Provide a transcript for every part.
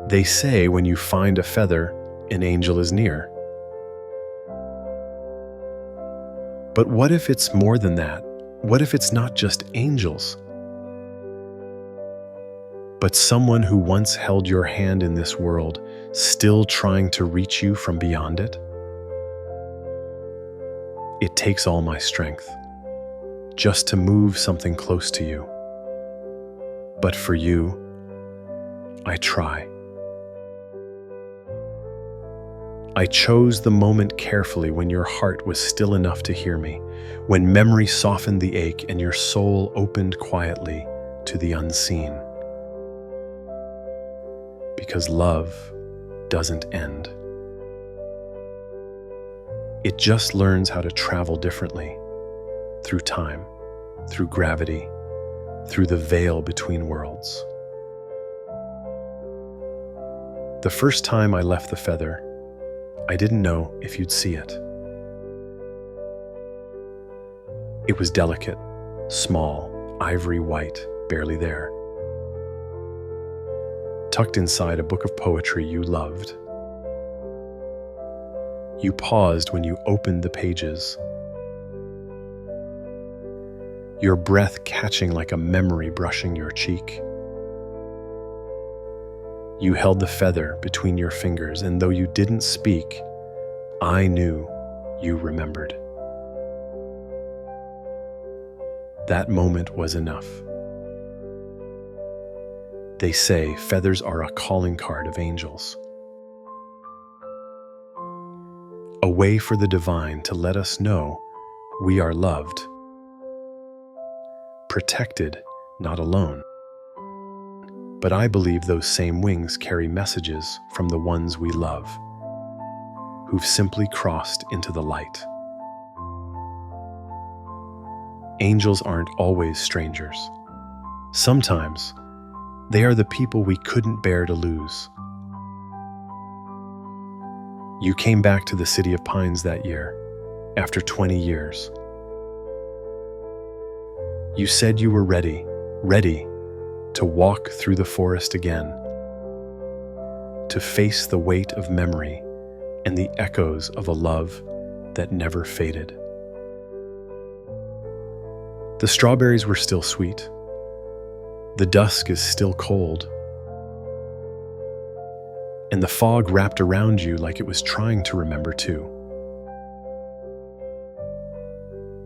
They say when you find a feather, an angel is near. But what if it's more than that? What if it's not just angels, but someone who once held your hand in this world, still trying to reach you from beyond it? It takes all my strength just to move something close to you. But for you, I try. I chose the moment carefully when your heart was still enough to hear me, when memory softened the ache and your soul opened quietly to the unseen. Because love doesn't end. It just learns how to travel differently, through time, through gravity, through the veil between worlds. The first time I left the feather, I didn't know if you'd see it. It was delicate, small, ivory white, barely there. Tucked inside a book of poetry you loved. You paused when you opened the pages, your breath catching like a memory brushing your cheek. You held the feather between your fingers, and though you didn't speak, I knew you remembered. That moment was enough. They say feathers are a calling card of angels. A way for the divine to let us know we are loved, protected, not alone. But I believe those same wings carry messages from the ones we love, who've simply crossed into the light. Angels aren't always strangers. Sometimes, they are the people we couldn't bear to lose. You came back to the City of Pines that year, after 20 years. You said you were ready to walk through the forest again, to face the weight of memory and the echoes of a love that never faded. The strawberries were still sweet. The dusk is still cold. And the fog wrapped around you like it was trying to remember too.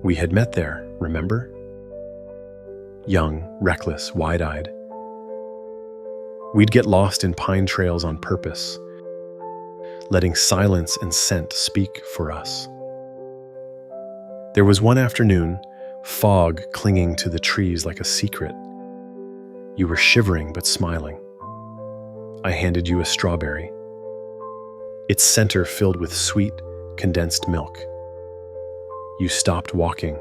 We had met there, remember? Young, reckless, wide-eyed. We'd get lost in pine trails on purpose, letting silence and scent speak for us. There was one afternoon, fog clinging to the trees like a secret. You were shivering but smiling. I handed you a strawberry, its center filled with sweet, condensed milk. You stopped walking,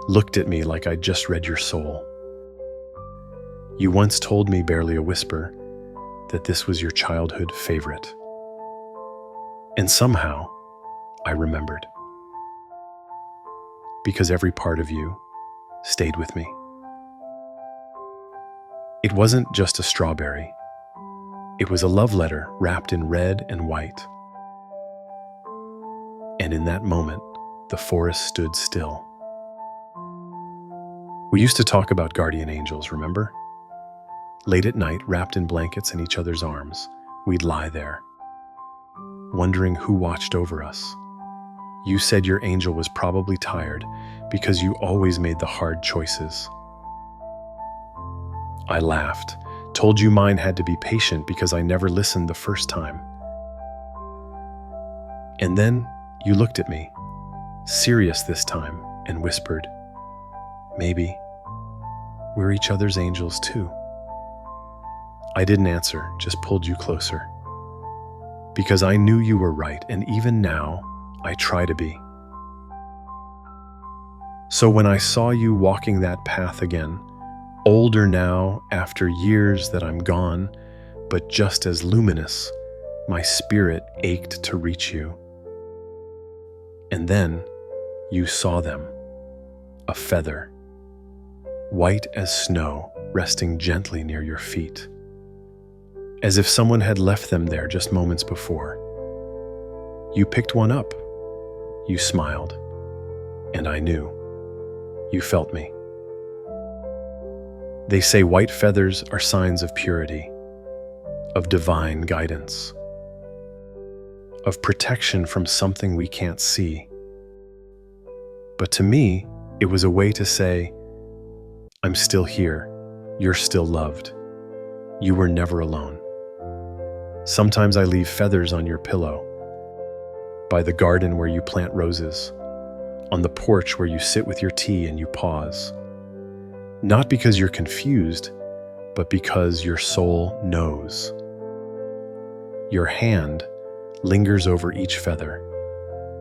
looked at me like I'd just read your soul. You once told me, barely a whisper, that this was your childhood favorite. And somehow, I remembered. Because every part of you stayed with me. It wasn't just a strawberry. It was a love letter wrapped in red and white. And in that moment, the forest stood still. We used to talk about guardian angels, remember? Late at night, wrapped in blankets in each other's arms, we'd lie there, wondering who watched over us. You said your angel was probably tired because you always made the hard choices. I laughed, told you mine had to be patient because I never listened the first time. And then you looked at me, serious this time, and whispered, "Maybe we're each other's angels too." I didn't answer, just pulled you closer. Because I knew you were right, and even now, I try to be. So when I saw you walking that path again, older now after years that I'm gone, but just as luminous, my spirit ached to reach you. And then you saw them, a feather, white as snow, resting gently near your feet. as if someone had left them there just moments before. You picked one up. You smiled. And I knew. You felt me. They say white feathers are signs of purity, of divine guidance, of protection from something we can't see. But to me, it was a way to say, I'm still here. You're still loved. You were never alone. Sometimes I leave feathers on your pillow, by the garden where you plant roses, on the porch where you sit with your tea and you pause. Not because you're confused, but because your soul knows. Your hand lingers over each feather,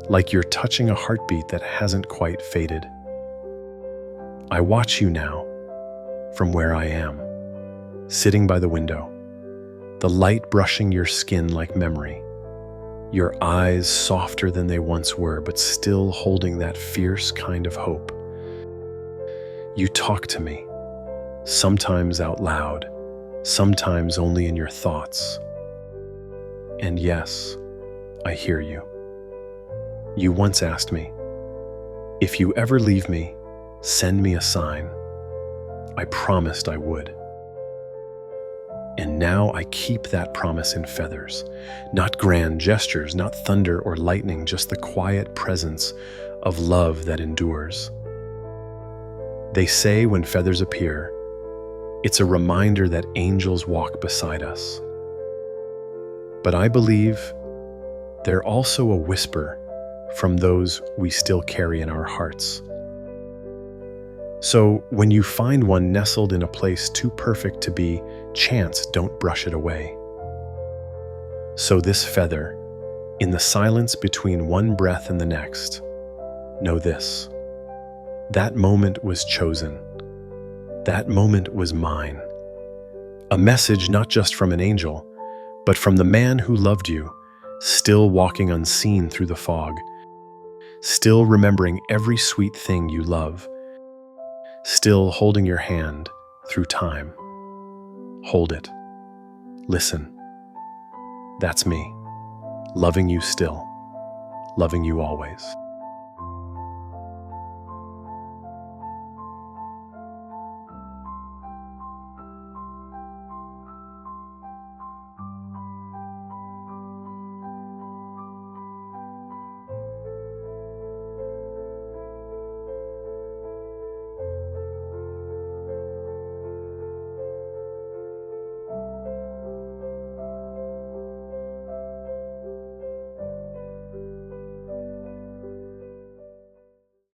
like you're touching a heartbeat that hasn't quite faded. I watch you now, from where I am, sitting by the window, the light brushing your skin like memory, your eyes softer than they once were, but still holding that fierce kind of hope. You talk to me, sometimes out loud, sometimes only in your thoughts. And yes, I hear you. You once asked me, if you ever leave me, send me a sign. I promised I would. And now I keep that promise in feathers, not grand gestures, not thunder or lightning, just the quiet presence of love that endures. They say when feathers appear, it's a reminder that angels walk beside us. But I believe they're also a whisper from those we still carry in our hearts. So when you find one nestled in a place too perfect to be chance, don't brush it away. So this feather, in the silence between one breath and the next, know this: that moment was chosen. That moment was mine. A message not just from an angel, but from the man who loved you, still walking unseen through the fog, still remembering every sweet thing you love, still holding your hand through time. Hold it. Listen. That's me, loving you still, loving you always.